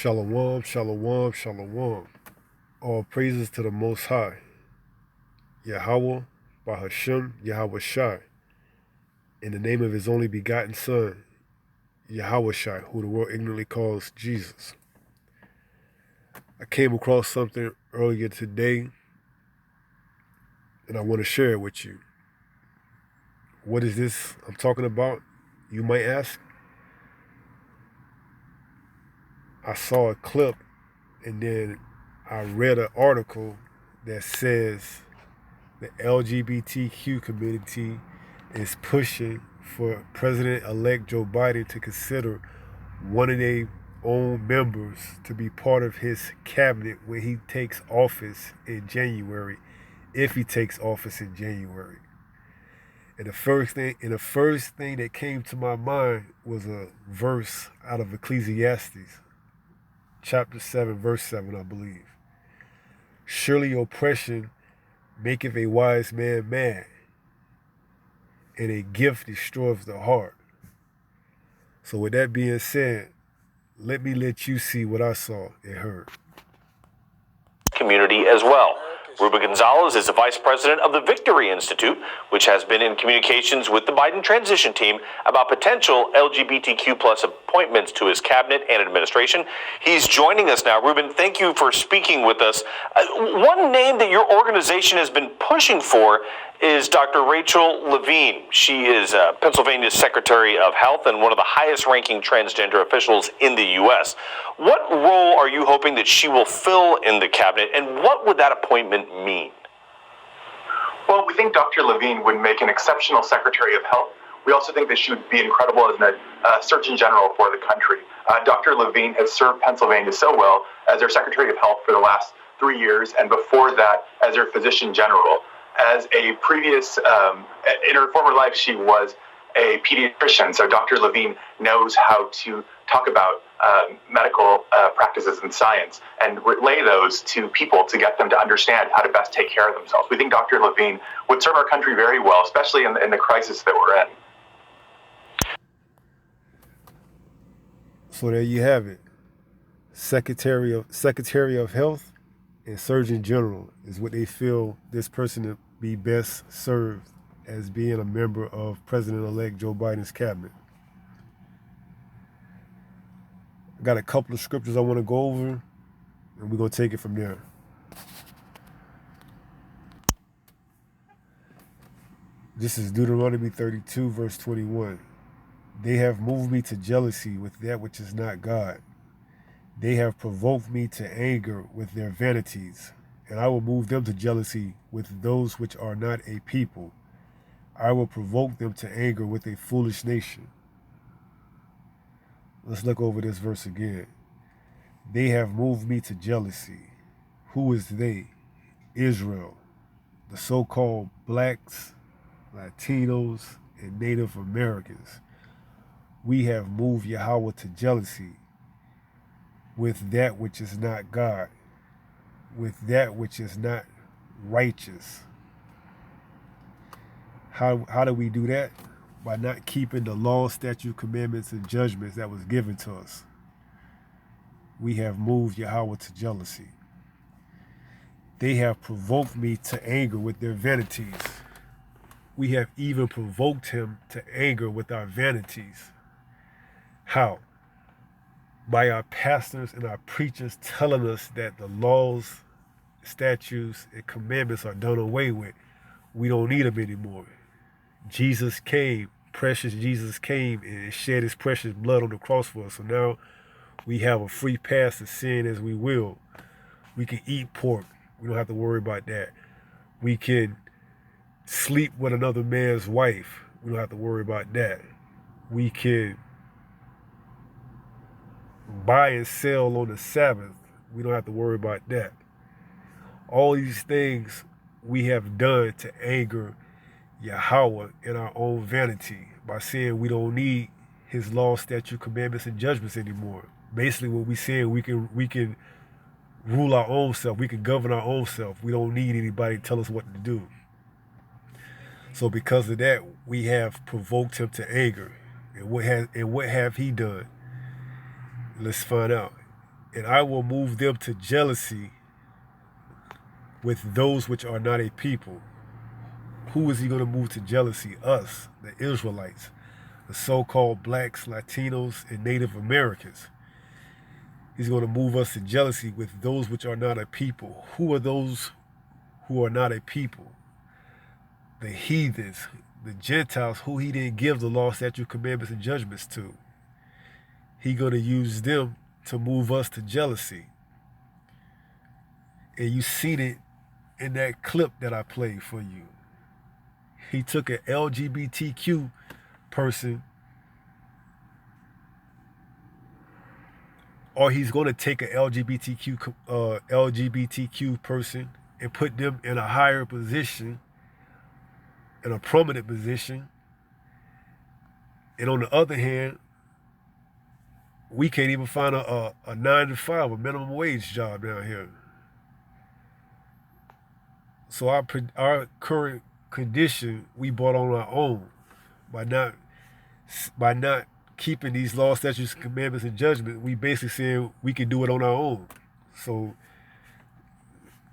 Shalom, shalom, shalom. All praises to the Most High, Yahweh, Bahashem, Yahweh Shai, in the name of His only begotten Son, Yahweh Shai, who the world ignorantly calls Jesus. I came across something earlier today, and I want to share it with you. What is this I'm talking about, you might ask? I saw a clip, and then I read an article that says the LGBTQ community is pushing for President-elect Joe Biden to consider one of their own members to be part of his cabinet when he takes office in January, if he takes office in January. And the first thing that came to my mind was a verse out of Ecclesiastes, chapter 7, verse 7, I believe. Surely oppression maketh a wise man mad, and a gift destroys the heart. So with that being said, let me let you see what I saw and heard. Community as well. Ruben Gonzalez is the vice president of the Victory Institute, which has been in communications with the Biden transition team about potential LGBTQ plus appointments to his cabinet and administration. He's joining us now. Ruben, thank you for speaking with us. One name that your organization has been pushing for is Dr. Rachel Levine. She is Pennsylvania's Secretary of Health and one of the highest ranking transgender officials in the U.S. What role are you hoping that she will fill in the cabinet, and what would that appointment mean? Well, we think Dr. Levine would make an exceptional Secretary of Health. We also think that she would be incredible as a Surgeon General for the country. Dr. Levine has served Pennsylvania so well as their Secretary of Health for the last 3 years, and before that as their Physician General. As a previous, in her former life, she was a pediatrician, so Dr. Levine knows how to talk about medical practices and science and relay those to people to get them to understand how to best take care of themselves. We think Dr. Levine would serve our country very well, especially in the crisis that we're in. So there you have it. Secretary of Health and Surgeon General is what they feel this person to be best served as being a member of President-elect Joe Biden's cabinet. I got a couple of scriptures I want to go over, and we're going to take it from there. This is Deuteronomy 32, verse 21. They have moved me to jealousy with that which is not God. They have provoked me to anger with their vanities, and I will move them to jealousy with those which are not a people. I will provoke them to anger with a foolish nation. Let's look over this verse again. They have moved me to jealousy. Who is they? Israel, the so-called blacks, Latinos, and Native Americans. We have moved Yahweh to jealousy with that which is not God, with that which is not righteous. How do we do that? By not keeping the law, statute, commandments, and judgments that was given to us. We have moved Yahweh to jealousy. They have provoked me to anger with their vanities. We have even provoked him to anger with our vanities. How? By our pastors and our preachers telling us that the laws, statutes, and commandments are done away with. We don't need them anymore. Jesus came, precious Jesus came and shed his precious blood on the cross for us. So now we have a free pass to sin as we will. We can eat pork. We don't have to worry about that. We can sleep with another man's wife. We don't have to worry about that. We can buy and sell on the Sabbath. We don't have to worry about that. All these things we have done to anger Yahweh in our own vanity by saying we don't need his law, statute, commandments, and judgments anymore. Basically what we saying, we can rule our own self. We can govern our own self. We don't need anybody to tell us what to do. So because of that, we have provoked him to anger. And what have he done? Let's find out. and I will move them to jealousy with those which are not a people. Who is he going to move to jealousy? Us, the Israelites, the so-called blacks, Latinos, and Native Americans. He's going to move us to jealousy with those which are not a people. Who are those who are not a people? The heathens, the Gentiles, who he didn't give the law, statute, commandments, and judgments to. He's going to use them to move us to jealousy. And you seen it in that clip that I played for you. He took an LGBTQ person, or he's going to take an LGBTQ person and put them in a higher position, in a prominent position. And on the other hand, we can't even find a 9-to-5, a minimum wage job down here. So our current condition we brought on our own by not keeping these laws, statutes, commandments, and judgments. We basically saying we can do it on our own. So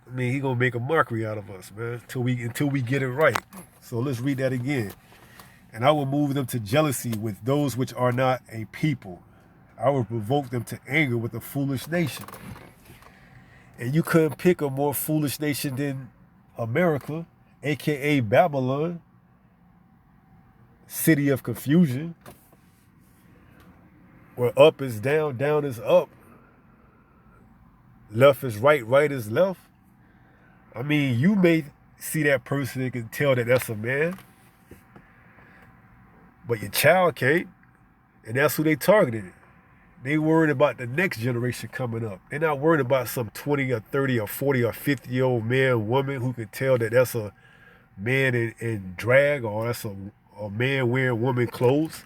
I mean, he gonna make a mockery out of us, man, until we get it right. So let's read that again. And I will move them to jealousy with those which are not a people. I will provoke them to anger with a foolish nation. And you couldn't pick a more foolish nation than America, aka Babylon, city of confusion, where up is down, down is up, left is right, right is left. I mean, you may see that person and can tell that that's a man, but your child can't, and that's who they targeted. They worried about the next generation coming up. They're not worried about some 20 or 30 or 40 or 50-year-old man, woman who can tell that that's a man in drag, or that's a man wearing woman clothes.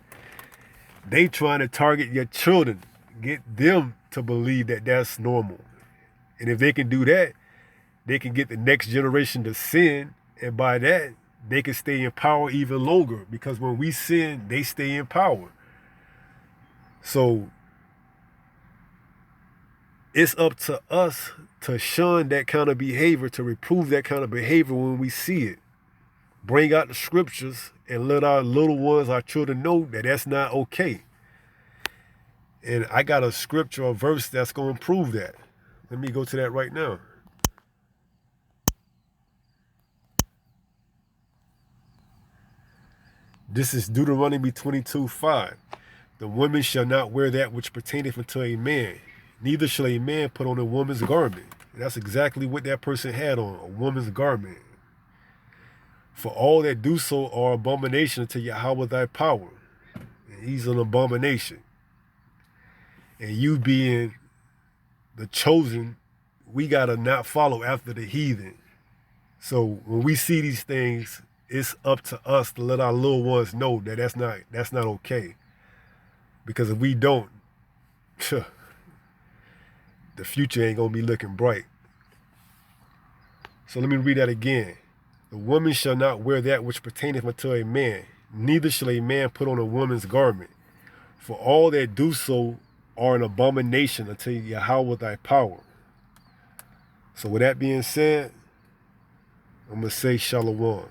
They trying to target your children, get them to believe that that's normal. And if they can do that, they can get the next generation to sin, and by that, they can stay in power even longer, because when we sin, they stay in power. So it's up to us to shun that kind of behavior, to reprove that kind of behavior when we see it. Bring out the scriptures and let our little ones, our children, know that that's not okay. And I got a scripture or verse that's going to prove that. Let me go to that right now. This is Deuteronomy 22:5. The woman shall not wear that which pertaineth unto a man, neither shall a man put on a woman's garment. And that's exactly what that person had on, a woman's garment. For all that do so are abomination unto Yahweh thy power. And he's an abomination. And you being the chosen, we got to not follow after the heathen. So when we see these things, it's up to us to let our little ones know that that's not okay. Because if we don't, the future ain't going to be looking bright. So let me read that again. The woman shall not wear that which pertaineth unto a man, neither shall a man put on a woman's garment. For all that do so are an abomination unto Yahweh thy power. So with that being said, I'm going to say shalom.